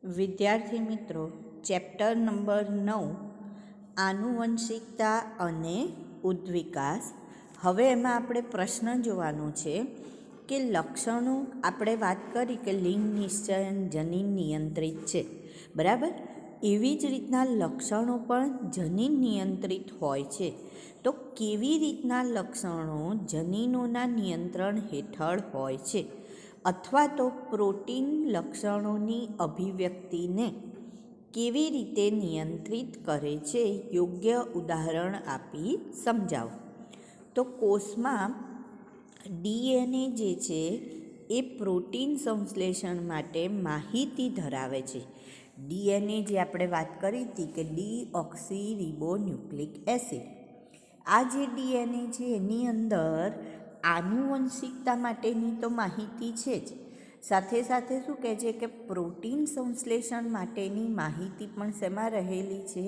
વિદ્યાર્થી મિત્રો, chapter number 9 આનુવંશિકતા અને ઉદ્વિકાસ. હવે એમાં આપણે પ્રશ્ન જોવાનો છે કે લક્ષણો, આપણે વાત કરી કે લિંગ નિશ્ચયન જનીન નિયંત્રિત છે, બરાબર. એવી જ રીતના લક્ષણો પણ જનીન નિયંત્રિત હોય છે. તો કેવી રીતના લક્ષણો જનીનોના નિયંત્રણ હેઠળ હોય છે, અથવા તો પ્રોટીન લક્ષણોની અભિવ્યક્તિને કેવી રીતે નિયંત્રિત કરે છે, યોગ્ય ઉદાહરણ આપી સમજાવો. તો કોષમાં ડીએનએ જે છે એ પ્રોટીન સંશ્લેષણ માટે માહિતી ધરાવે છે. ડીએનએ જે આપણે વાત કરી હતી કે ડીઓક્સીરિબોન્યુક્લિક એસિડ, આ જે ડીએનએ છે એની અંદર આનુવંશિકતા માટેની તો માહિતી છે જ, સાથે સાથે શું કહે છે કે પ્રોટીન સંશ્લેષણ માટેની માહિતી પણ શેમાં રહેલી છે,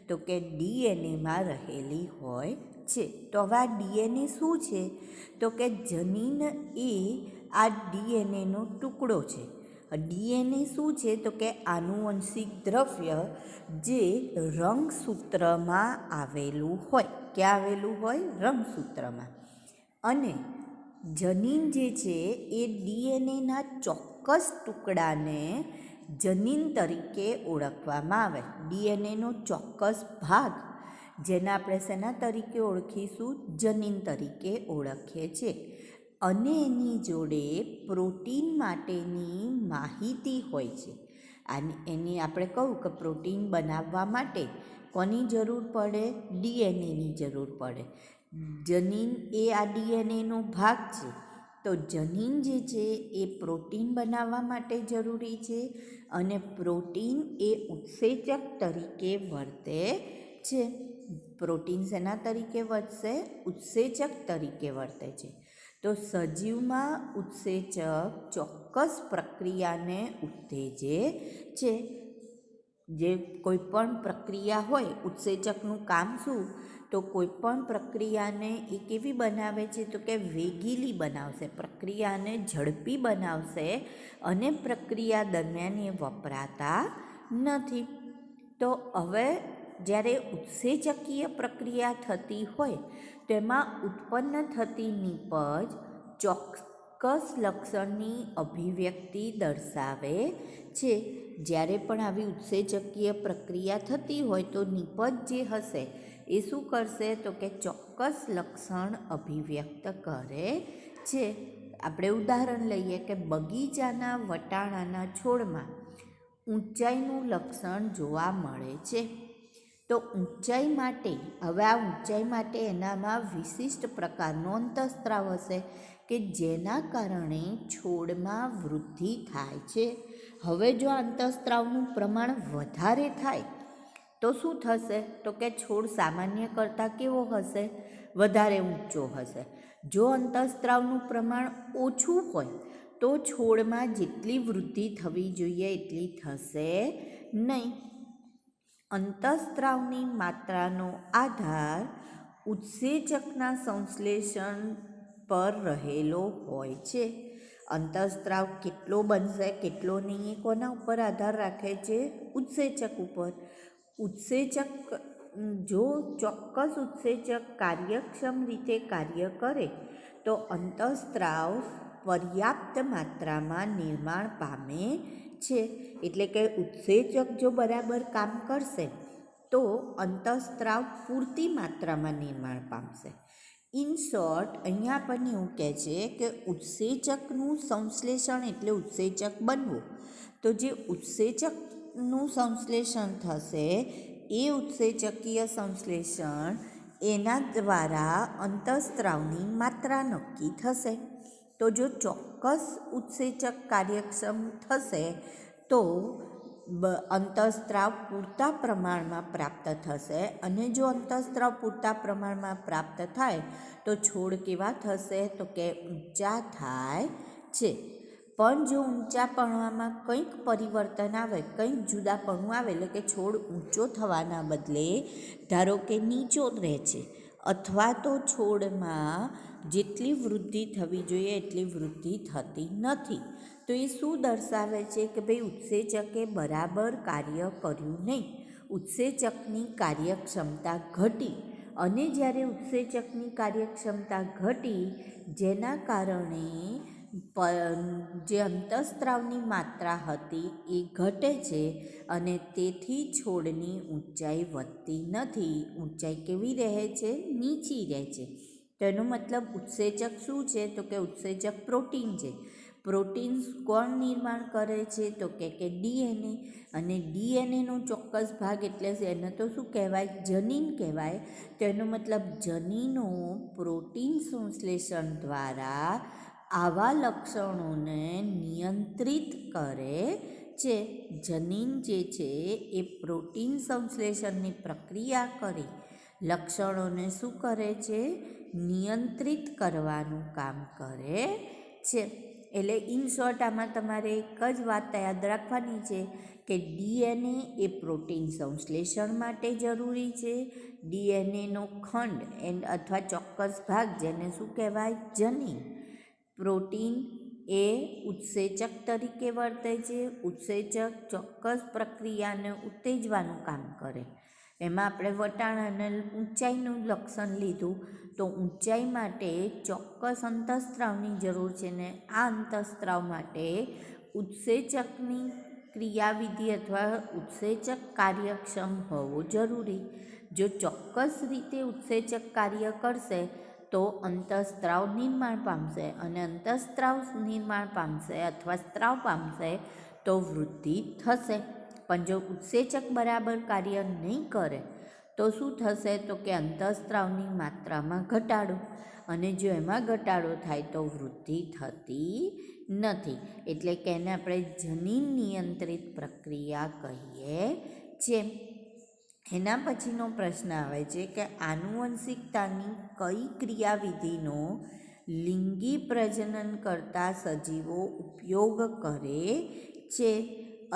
તો કે ડીએનએમાં રહેલી હોય છે. તો હવે આ ડીએનએ શું છે, તો કે જનીન એ આ ડીએનએનો ટુકડો છે. ડીએનએ શું છે, તો કે આનુવંશિક દ્રવ્ય જે રંગસૂત્રમાં આવેલું હોય. ક્યાં આવેલું હોય? રંગસૂત્રમાં. અને જનીન જે છે એ ડીએનએના ચોક્કસ ટુકડાને જનીન તરીકે ઓળખવામાં આવે. ડીએનએનો ચોક્કસ ભાગ જેને આપણે શેના તરીકે ઓળખીશું? જનીન તરીકે ઓળખીએ છીએ. અને એની જોડે પ્રોટીન માટેની માહિતી હોય છે. એની આપણે કહું કે પ્રોટીન બનાવવા માટે કોની જરૂર પડે? ડીએનએની જરૂર પડે. જનીન એ આ ડીએનએનો ભાગ છે. તો જનીન જે છે એ પ્રોટીન બનાવવા માટે જરૂરી છે, અને પ્રોટીન એ ઉત્સેચક તરીકે વર્તે છે. પ્રોટીન શેના તરીકે વર્તશે? ઉત્સેચક તરીકે વર્તે છે. તો સજીવમાં ઉત્સેચક ચોક્કસ પ્રક્રિયાને ઉત્તેજે છે. જે કોઈ પણ પ્રક્રિયા હોય, ઉત્સેચકનું કામ શું? તો કોઈ પણ પ્રક્રિયાને એ કેવી બનાવે છે, તો કે વેગીલી બનાવશે, પ્રક્રિયાને ઝડપી બનાવશે, અને પ્રક્રિયા દરમિયાન એ વપરાતા નથી. તો હવે જ્યારે ઉત્સેચકીય પ્રક્રિયા થતી હોય તેમાં ઉત્પન્ન થતી નીપજ ચોક્કસ લક્ષણની અભિવ્યક્તિ દર્શાવે છે. જ્યારે પણ આવી ઉત્સેચકીય પ્રક્રિયા થતી હોય તો નીપજ જે હશે એ શું કરશે, તો કે ચોક્કસ લક્ષણ અભિવ્યક્ત કરે છે. આપણે ઉદાહરણ લઈએ કે બગીચાના વટાણાના છોડમાં ઊંચાઈનું લક્ષણ જોવા મળે છે. તો ઊંચાઈ માટે, હવે આ ઊંચાઈ માટે એનામાં વિશિષ્ટ પ્રકારનો અંતઃસ્ત્રાવ હશે કે જેના કારણે છોડમાં વૃદ્ધિ થાય છે. હવે જો અંતઃસ્ત્રાવનું પ્રમાણ વધારે થાય તો શું થશે, તો કે છોડ સામાન્ય કરતાં કેવો હશે? વધારે ઊંચો હશે. જો અંતઃસ્ત્રાવનું પ્રમાણ ઓછું હોય તો છોડમાં જેટલી વૃદ્ધિ થવી જોઈએ એટલી થશે નહીં. અંતઃસ્ત્રાવની માત્રાનો આધાર ઉત્સેચકના સંશ્લેષણ પર રહેલો હોય છે. અંતઃસ્ત્રાવ કેટલો બનશે, કેટલો નહીં, એ કોના ઉપર આધાર રાખે છે? ઉત્સેચક ઉપર. ઉત્સેચક જો ચોક્કસ ઉત્સેચક કાર્યક્ષમ રીતે કાર્ય કરે તો અંતઃસ્ત્રાવ પર્યાપ્ત માત્રામાં નિર્માણ પામે છે. એટલે કે ઉત્સેચક જો બરાબર કામ કરશે તો અંતઃસ્ત્રાવ પૂરતી માત્રામાં નિર્માણ પામશે. ઇન શોર્ટ, અહીંયા આપણને એવું કહે છે કે ઉત્સેચકનું સંશ્લેષણ એટલે ઉત્સેચક બનવું. તો જે ઉત્સેચકનું સંશ્લેષણ થશે એ ઉત્સેચકીય સંશ્લેષણ, એના દ્વારા અંતઃસ્ત્રાવની માત્રા નક્કી થશે. તો જો ચોક્કસ ઉત્સેચક કાર્યક્ષમ થશે તો અંતઃસ્ત્રાવ પૂરતા પ્રમાણમાં પ્રાપ્ત થશે, અને જો અંતઃસ્ત્રાવ પૂરતા પ્રમાણમાં પ્રાપ્ત થાય તો છોડ કેવા થશે, તો કે ઊંચા થાય છે. પણ જો ઊંચાપણામાં કંઈક પરિવર્તન આવે, કંઈક જુદાપણું આવે, એટલે કે છોડ ઊંચો થવાના બદલે ધારો કે નીચો રહે છે, અથવા તો છોડમાં જેટલી વૃદ્ધિ થવી જોઈએ એટલી વૃદ્ધિ થતી નથી, તો એ શું દર્શાવે છે કે ભાઈ ઉત્સેચકે બરાબર કાર્ય કર્યું નહીં, ઉત્સેચકની કાર્યક્ષમતા ઘટી. અને જ્યારે ઉત્સેચકની કાર્યક્ષમતા ઘટી જેના કારણે જે અંતઃસ્ત્રાવની માત્રા હતી એ ઘટે છે અને તેથી છોડની ઊંચાઈ વધતી નથી, ઊંચાઈ કેવી રહે છે? નીચી રહે છે. તો એનો મતલબ ઉત્સેચક શું છે? તો કે ઉત્સેચક પ્રોટીન છે. પ્રોટીન કોણ નિર્માણ કરે છે? તો કે ડીએનએ. અને ડીએનએનો ચોક્કસ ભાગ એટલે એને તો શું કહેવાય? જનીન કહેવાય. તો એનો મતલબ જનીનો પ્રોટીન સંશ્લેષણ દ્વારા આવા લક્ષણોને નિયંત્રિત કરે છે. જનીન જે છે એ પ્રોટીન સંશ્લેષણની પ્રક્રિયા કરી લક્ષણોને શું કરે છે? નિયંત્રિત કરવાનું કામ કરે છે. એટલે ઇન શોર્ટ આમાં તમારે એક જ વાત યાદ રાખવાની છે કે ડીએનએ એ પ્રોટીન સંશ્લેષણ માટે જરૂરી છે. ડીએનએનો ખંડ અથવા ચોક્કસ ભાગ જેને શું કહેવાય? જનીન. પ્રોટીન એ ઉત્સેચક તરીકે વર્તે છે. ઉત્સેચક ચોક્કસ પ્રક્રિયાને ઉત્તેજવાનું કામ કરે. એમાં આપણે વટાણાને ઊંચાઈનું લક્ષણ લીધું, તો ઊંચાઈ માટે ચોક્કસ અંતઃસ્ત્રાવની જરૂર છે ને આ અંતઃસ્ત્રાવ માટે ઉત્સેચકની ક્રિયાવિધિ અથવા ઉત્સેચક કાર્યક્ષમ હોવું જરૂરી. જો ચોક્કસ રીતે ઉત્સેચક કાર્ય કરશે તો અંતઃસ્ત્રાવ નિર્માણ પામશે અને અંતઃસ્ત્રાવ નિર્માણ પામશે અથવા સ્ત્રાવ પામશે તો વૃદ્ધિ થશે. પણ જો ઉત્સેચક બરાબર કાર્ય નહીં કરે તો શું થશે? તો કે અંતઃસ્ત્રાવની માત્રામાં ઘટાડો, અને જો એમાં ઘટાડો થાય તો વૃદ્ધિ થતી નથી. એટલે કે એને આપણે જનીન નિયંત્રિત પ્રક્રિયા કહીએ છીએ. એના પછીનો પ્રશ્ન આવે છે કે આનુવંશિકતાની કઈ ક્રિયાવિધિનો લિંગી પ્રજનન કરતા સજીવો ઉપયોગ કરે છે?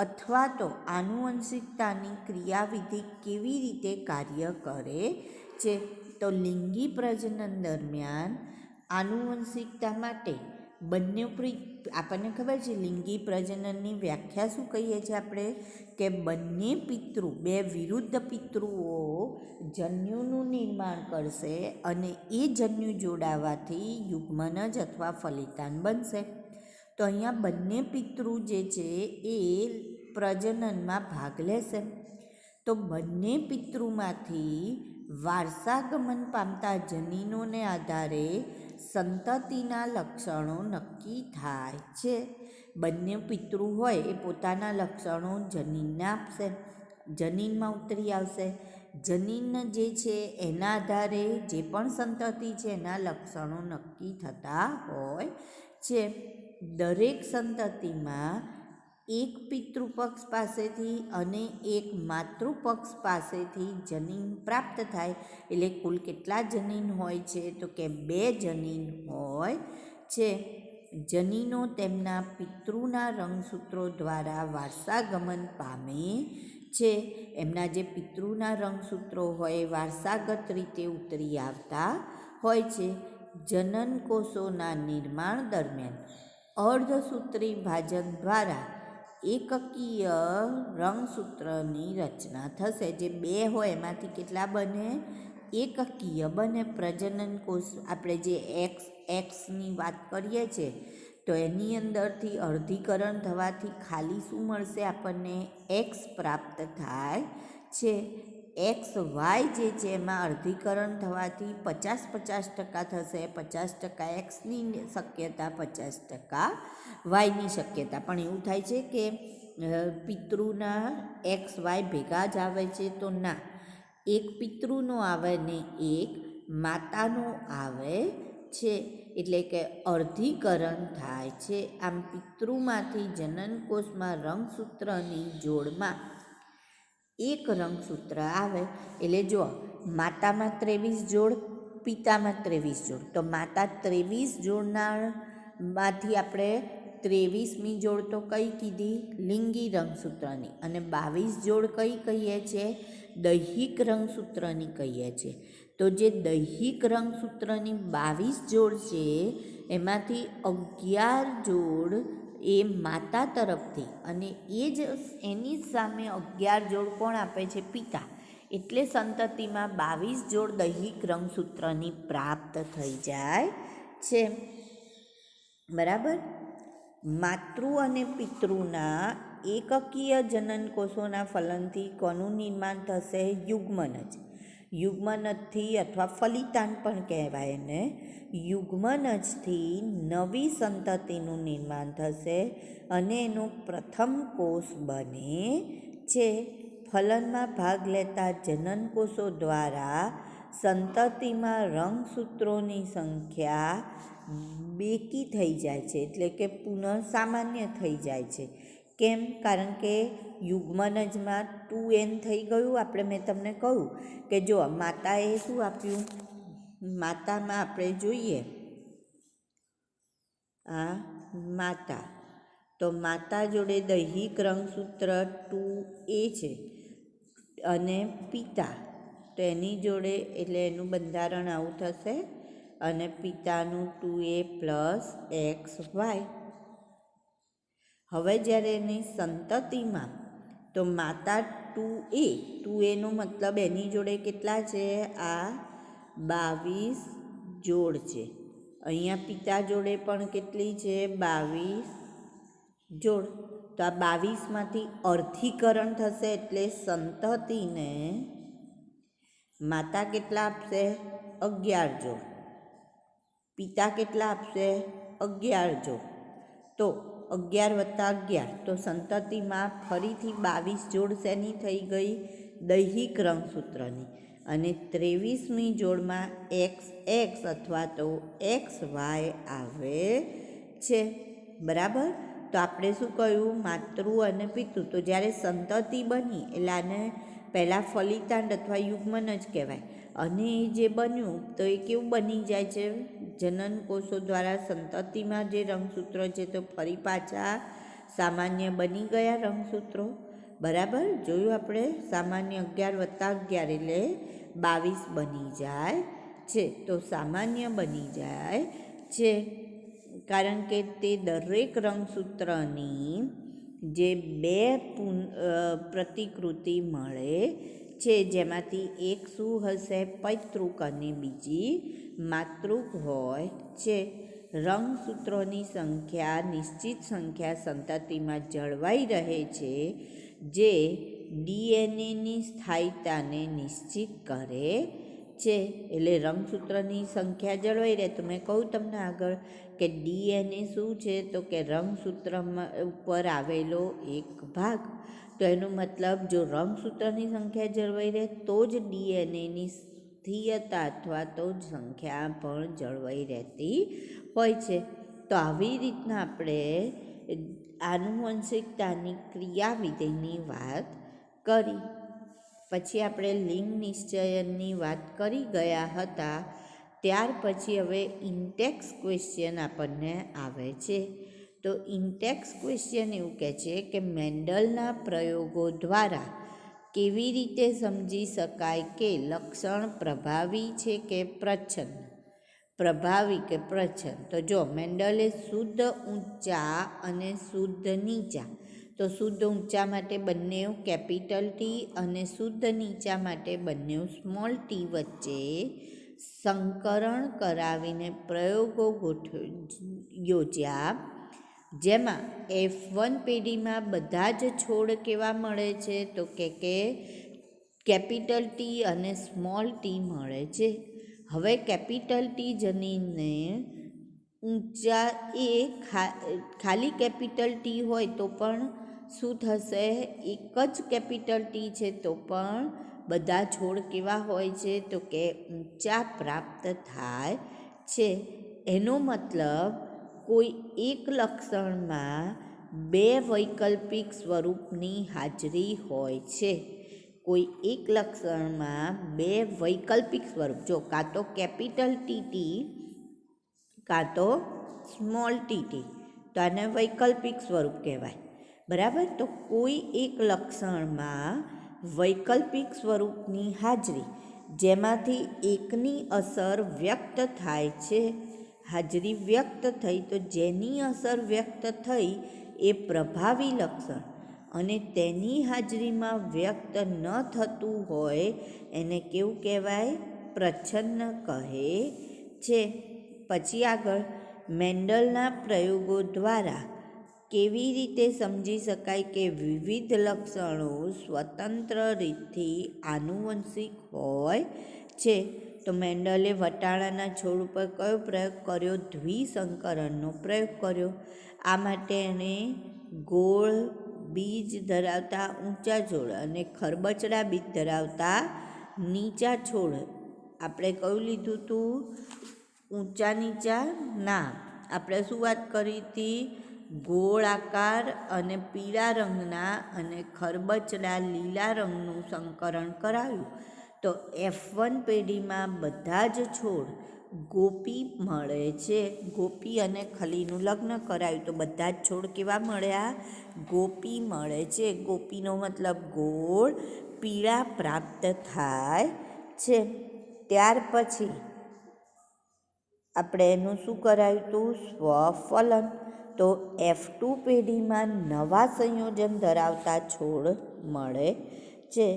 અથવા તો આનુવંશિકતાની ક્રિયાવિધિ કેવી રીતે કાર્ય કરે છે? તો લિંગી પ્રજનન દરમિયાન આનુવંશિકતા માટે બંને આપણને ખબર છે લિંગી પ્રજનનની વ્યાખ્યા શું કહીએ છીએ આપણે? કે બંને પિતૃ, બે વિરુદ્ધ પિતૃઓ જન્યુનું નિર્માણ કરશે અને એ જન્યુ જોડાવાથી યુગ્મનજ અથવા ફલિતાન બનશે. તો અહીંયા બંને પિતૃ જે છે એ પ્રજનનમાં ભાગ લેશે. તો બંને પિતૃમાંથી વારસાગમન પામતા જનીનોને આધારે સંતતિના લક્ષણો નક્કી થાય છે. બંને પિતૃ હોય એ પોતાના લક્ષણો જનીનને આપશે, જનીનમાં ઉતરી આવશે. જનીન જે છે એના આધારે જે પણ સંતતિ છે એના લક્ષણો નક્કી થતા હોય છે. દરેક સંતતિમાં એક પિતૃપક્ષ પાસેથી અને એક માતૃપક્ષ પાસેથી જનીન પ્રાપ્ત થાય. એટલે કુલ કેટલા જનીન હોય છે? તો કે 2 જનીન હોય છે. જનીનો તેમના પિતૃના રંગસૂત્રો દ્વારા વારસાગમન પામે છે. એમના જે પિતૃના રંગસૂત્રો હોય એ વારસાગત રીતે ઉતરી આવતા હોય છે. જનન કોષોના નિર્માણ દરમિયાન અર્ધસૂત્રી ભાજન દ્વારા એકકીય રંગસૂત્રની રચના થશે. જે 2 હોય એમાંથી કેટલા બને? એકકીય બને. પ્રજનન કોષ આપણે જે એક્સની વાત કરીએ છીએ તો એની અંદરથી અર્ધીકરણ થવાથી ખાલી શું મળશે આપણને? એક્સ પ્રાપ્ત થાય છે. એક્સ વાય જે છે એમાં અર્ધીકરણ થવાથી 50-50% થશે. 50% એક્સની શક્યતા, 50% વાયની શક્યતા. પણ એવું થાય છે કે પિતૃના એક્સ વાય ભેગા જ આવે છે? તો ના, એક પિતૃનો આવે ને એક માતાનો આવે છે. એટલે કે અર્ધીકરણ થાય છે. આમ પિતૃમાંથી જનનકોષમાં રંગસૂત્રની જોડમાં એક રંગસૂત્ર આવે. એટલે જો માતામાં 23 જોડ, પિતામાં 23 જોડ. તો માતા 23 જોડનામાંથી આપણે 23મી જોડ તો કઈ કીધી? લિંગી રંગસૂત્રની. અને 22 જોડ કઈ કહીએ છીએ? દૈહિક રંગસૂત્રની કહીએ છીએ. તો જે દૈહિક રંગસૂત્રની 22 જોડ છે એમાંથી 11 જોડ એ માતા તરફથી, અને એ જ એની સામે 11 જોડ કોણ આપે છે? પિતા. એટલે સંતતિમાં 22 જોડ દૈહિક રંગસૂત્રની પ્રાપ્ત થઈ જાય છે. બરાબર. માતૃ અને પિતૃના એકકીય જનનકોષોના ફલનથી કોનું નિર્માણ થશે? યુગ્મનજ. યુગ્મનજથી અથવા ફલિતાંડ પણ કહેવાય એને. યુગ્મનજથી નવી સંતતિનું નિર્માણ થશે અને એનો પ્રથમ કોષ બને છે. ફલનમાં ભાગ લેતા જનનકોષો દ્વારા સંતતિમાં રંગસૂત્રોની સંખ્યા બેકી થઈ જાય છે, એટલે કે પુનઃસામાન્ય થઈ જાય છે. કેમ? કારણ કે યુગ્મનજમાં 2n થઈ ગયું. મેં તમને કહ્યું કે જો માતાએ શું આપ્યું? માતામાં આપણે જોઈએ આ માતા, તો માતા જોડે દૈહિક રંગસૂત્ર 2a છે અને પિતા, તો એની જોડે એટલે એનું બંધારણ આવું થશે અને પિતાનું 2a+xy. હવે જ્યારે એની સંતતિમાં તો માતા 2a નો મતલબ એની જોડે કેટલા છે? આ 22 જોડ છે. અહીંયા પિતા જોડે પણ કેટલી છે? 22 જોડ. તો આ 22માંથી અર્ધીકરણ થશે એટલે સંતતિને માતા કેટલા આપશે? 11 જોડ. પિતા કેટલા આપશે? 11 જોડ. તો 11 + 11, તો સંતતિમાં ફરીથી 22 જોડ શેની થઈ ગઈ? દૈહિક રંગસૂત્રની. અને 23મી જોડમાં XX અથવા તો XY આવે છે. બરાબર. તો આપણે શું કહ્યું? માતૃ અને પિતૃ. તો જ્યારે સંતતિ બની એટલે આને પહેલાં ફલિતાંડ અથવા યુગ્મનજ કહેવાય. અને એ જે બન્યું તો એ કેવું બની જાય છે? જનનકોષો દ્વારા સંતતિમાં જે રંગસૂત્રો છે તો ફરી પાછા સામાન્ય બની ગયા રંગસૂત્રો. બરાબર. જોયું આપણે? સામાન્ય 11 + 11 એટલે 22 બની જાય છે. તો સામાન્ય બની જાય છે કારણ કે તે દરેક રંગસૂત્રની જે 2 પ્રતિકૃતિ મળે છે, જેમાંથી એક શું હશે? પૈતૃક અને બીજી માતૃક હોય છે. રંગસૂત્રોની સંખ્યા નિશ્ચિત સંખ્યા સંતતિમાં જળવાઈ રહે છે, જે ડીએનએની સ્થાયીતાને નિશ્ચિત કરે છે. એટલે રંગસૂત્રની સંખ્યા જળવાઈ રહે. તો મેં કહું તમને આગળ કે ડીએનએ શું છે? તો કે રંગસૂત્રમાં ઉપર આવેલો એક ભાગ. તો એનો મતલબ જો રંગસૂત્રની સંખ્યા જળવાઈ રહે તો જ ડીએનએની સ્થિરતા અથવા તો જ સંખ્યા પણ જળવાઈ રહેતી હોય છે. તો આવી રીતના આપણે આનુવંશિકતાની ક્રિયાવિધિની વાત કરી. પછી આપણે લિંગ નિશ્ચયનની વાત કરી ગયા હતા. ત્યાર પછી હવે ઇન્ટેક્સ ક્વેશ્ચન આપણને આવે છે. તો ઇન્ટેક્સ ક્વેશ્ચન એવું કહે છે કે મેન્ડલના પ્રયોગો દ્વારા કેવી રીતે સમજી શકાય કે લક્ષણ પ્રભાવી છે કે પ્રચ્છન્ન? પ્રભાવી કે પ્રચ્છન્ન? તો જો મેન્ડલે શુદ્ધ ઊંચા અને શુદ્ધ નીચા, તો શુદ્ધ ઊંચા માટે બંને કેપિટલ ટી અને શુદ્ધ નીચા માટે બંને સ્મોલ ટી વચ્ચે સંકરણ કરાવીને પ્રયોગો યોજ્યા, જેમાં F1 પેઢીમાં બધા જ છોડ કેવા મળે છે? તો કે કેપિટલ ટી અને સ્મોલ ટી મળે છે. હવે કેપિટલ ટી જનીનને ઊંચા એ ખાલી કેપિટલ ટી હોય તો પણ શું થશે? એક જ કેપિટલ ટી છે તો પણ બધા છોડ કેવા હોય છે? તો કે ઊંચા પ્રાપ્ત થાય છે. એનો મતલબ કોઈ એક લક્ષણમાં 2 વૈકલ્પિક સ્વરૂપની હાજરી હોય છે. કોઈ એક લક્ષણમાં 2 વૈકલ્પિક સ્વરૂપ, જો કાં તો કેપિટલ ટી કાં તો સ્મોલ ટી, તો આને વૈકલ્પિક સ્વરૂપ કહેવાય. બરાબર. તો કોઈ એક લક્ષણમાં વૈકલ્પિક સ્વરૂપની હાજરી જેમાંથી એકની અસર વ્યક્ત થાય છે હાજરી વ્યક્ત થઈ, તો જેની અસર વ્યક્ત થઈ એ પ્રભાવી લક્ષણ, અને તેની હાજરીમાં વ્યક્ત ન થતું હોય એને કેવું કહેવાય? પ્રચ્છન્ન કહે છે. પછી આગળ, મેન્ડલના પ્રયોગો દ્વારા કેવી રીતે સમજી શકાય કે વિવિધ લક્ષણો સ્વતંત્ર રીતથી આનુવંશિક હોય છે? તો મેન્ડલે વટાણાના છોડ ઉપર કયો પ્રયોગ કર્યો? દ્વિસંકરણનો પ્રયોગ કર્યો. આ માટે એણે ગોળ બીજ ધરાવતા ઊંચા છોડ અને ખરબચડા બીજ ધરાવતા નીચા છોડ, આપણે કયું લીધું હતું? ઊંચા નીચા ના, આપણે શું વાત કરી હતી? ગોળાકાર અને પીળા રંગના અને ખરબચડા લીલા રંગનું સંકરણ કરાવ્યું. તો F1 પેઢીમાં બધા જ છોડ ગોપી મળે છે. ગોપી અને ખલીનું લગ્ન કરાયું તો બધા જ છોડ કેવા મળ્યા? ગોપી મળે છે. ગોપીનો મતલબ ગોળ પીળા પ્રાપ્ત થાય છે. ત્યાર પછી આપણે એનું શું કરાયું હતું? સ્વફલન. તો F2 પેઢીમાં નવા સંયોજન ધરાવતા છોડ મળે છે.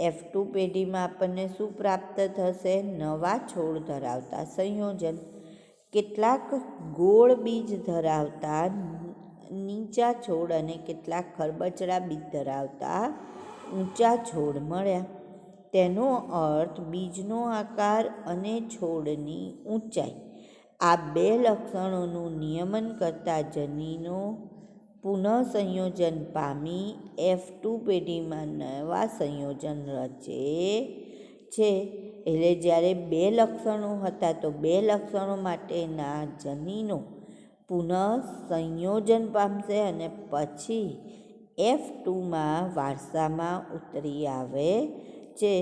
F2 પેઢીમાં આપણને શું પ્રાપ્ત થશે? નવા છોડ ધરાવતા સંયોજન. કેટલાક ગોળ બીજ ધરાવતા નીચા છોડ અને કેટલાક ખરબચડા બીજ ધરાવતા ઊંચા છોડ મળ્યા. તેનો અર્થ બીજનો આકાર અને છોડની ઊંચાઈ, આ બે લક્ષણોનું નિયમન કરતા જનીનો પુનઃસંયોજન પામી F2 પેઢીમાં નવા સંયોજન રચે છે. એટલે જ્યારે બે લક્ષણો હતા તો બે લક્ષણો માટેના જનીનો પુનઃસંયોજન પામશે અને પછી F2માં વારસામાં ઉતરી આવે છે.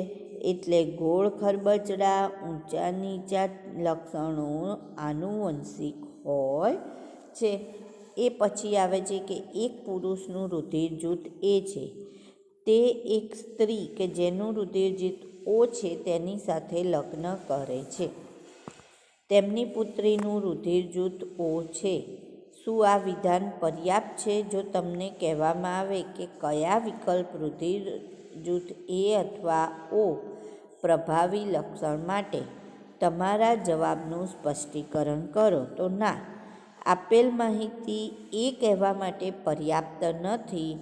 એટલે ગોળ ખરબચડા ઊંચા નીચા લક્ષણો આનુવંશિક હોય છે. એ પછી આવે છે કે એક પુરુષનું રુધિર જૂથ A છે, તે એક સ્ત્રી કે જેનું રુધિર જૂથ O છે તેની સાથે લગ્ન કરે છે. તેમની પુત્રીનું રુધિર જૂથ O છે. શું આ વિધાન પર્યાપ્ત છે? જો તમને કહેવામાં આવે કે કયા વિકલ્પ રુધિર જૂથ A અથવા O પ્રભાવી લક્ષણ માટે, તમારા જવાબનું સ્પષ્ટીકરણ કરો. તો ના, આપેલ માહિતી એ કહેવા માટે પર્યાપ્ત નથી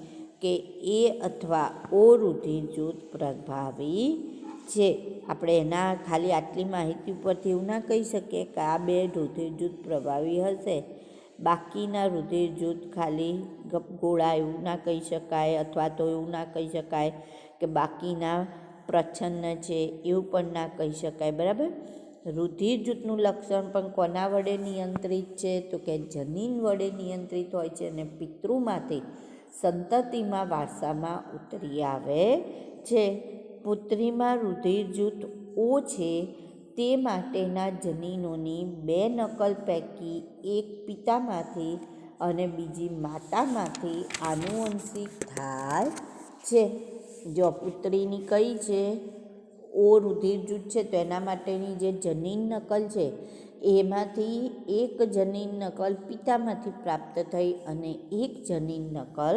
કે A અથવા O રુધિર જૂથ પ્રભાવી છે. આપણે એના ખાલી આટલી માહિતી ઉપરથી એવું ના કહી શકીએ કે આ બે રુધિર જૂથ પ્રભાવી હશે, બાકીના રુધિર જૂથ ખાલી ગોળા, એવું ના કહી શકાય. અથવા તો એવું ના કહી શકાય કે બાકીના પ્રચ્છન્ન છે, એવું પણ ના કહી શકાય. બરાબર? રુધિર જૂથનું લક્ષણ પણ કોના વડે નિયંત્રિત છે? તો કે જનીન વડે નિયંત્રિત હોય છે અને પિતૃમાંથી સંતતિમાં વારસામાં ઉતરી આવે છે. પુત્રીમાં રુધિર જૂથ O છે તે માટેના જનીનોની બે નકલ પૈકી એક પિતામાંથી અને બીજી માતામાંથી આનુવંશિક થાય છે. જો પુત્રીની કઈ છે? O રુધિર જૂથ છે, તો એના માટેની જે જનીન નકલ છે એમાંથી એક જનીન નકલ પિતામાંથી પ્રાપ્ત થઈ અને એક જનીન નકલ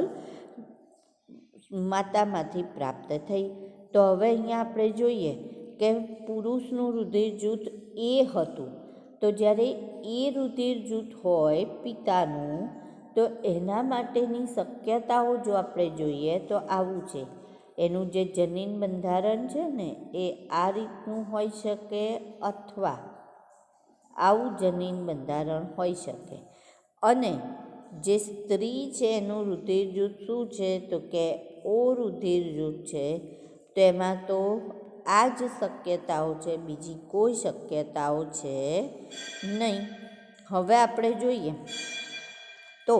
માતામાંથી પ્રાપ્ત થઈ. તો હવે અહીંયા આપણે જોઈએ કે પુરુષનું રુધિર જૂથ A હતું, તો જ્યારે A રુધિર જૂથ હોય પિતાનું, તો એના માટેની શક્યતાઓ જો આપણે જોઈએ તો આવું છે. એનું જે જનીન બંધારણ છે ને એ આ રીતનું હોઈ શકે અથવા આવું જનીન બંધારણ હોઈ શકે. અને જે સ્ત્રી છે એનું રુધિર જૂથ શું છે? તો કે O રુધિર જૂથ છે. તો એમાં તો આ જ શક્યતાઓ છે, બીજી કોઈ શક્યતાઓ છે નહીં. હવે આપણે જોઈએ તો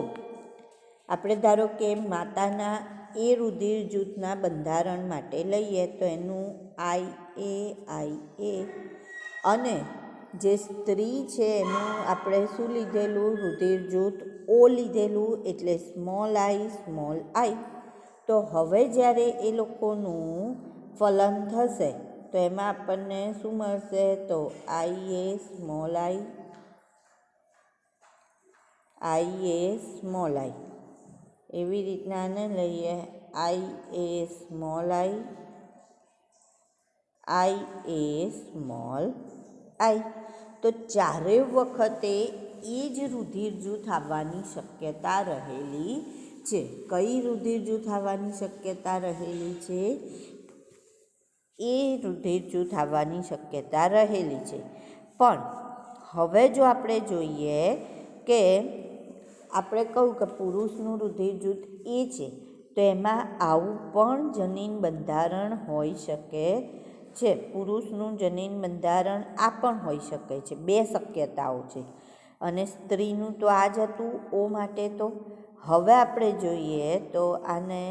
આપણે ધારો કે માતાના એ રુધિર જૂથના બંધારણ માટે લઈએ તો એનું IA અને જે સ્ત્રી છે એનું આપણે શું લીધેલું? રુધિર જૂથ O લીધેલું, એટલે i. તો હવે જ્યારે એ લોકોનું ફલન થશે તો એમાં આપણને શું મળશે? તો IA આઈ એ સ્મોલ આઈ. એવી રીતના આને લઈએ આઈ એ સ્મોલ આઈ, આઈ એ સ્મોલ આઈ. તો ચારેય વખતે એ જ રુધિર જૂથ આવવાની શક્યતા રહેલી છે. કઈ રુધિર જૂથ આવવાની શક્યતા રહેલી છે? એ રુધિર જૂથ આવવાની શક્યતા રહેલી છે. પણ હવે જો આપણે જોઈએ કે આપણે કહું કે પુરુષનું રુધિર જૂથ એ છે, તો એમાં આવું પણ જનીન બંધારણ હોઈ શકે છે. પુરુષનું જનીન બંધારણ આ પણ હોઈ શકે છે. 2 શક્યતાઓ છે. અને સ્ત્રીનું તો આ જ હતું ઓ માટે. તો હવે આપણે જોઈએ તો આને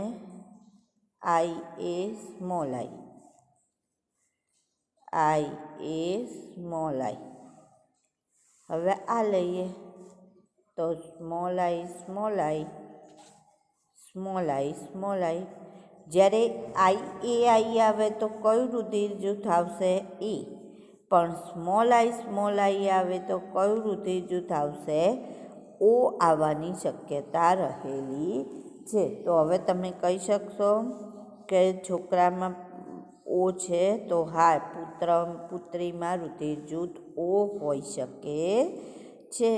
આઈ એ સ્મોલ આઈ, આઈ એ સ્મોલ આઈ. હવે આ લઈએ તો સ્મોલ આઈ સ્મોલ આઈ, સ્મોલ આઈ સ્મોલ આઈ. જ્યારે આઈ આવે તો કયું રુધિર જૂથ આવશે? એ. પણ સ્મોલ આઈ આવે તો કયું રુધિર જૂથ આવશે? ઓ આવવાની શક્યતા રહેલી છે. તો હવે તમે કહી શકશો કે છોકરામાં ઓ છે, તો હા પુત્રીમાં રુધિર જૂથ ઓ હોઈ શકે છે.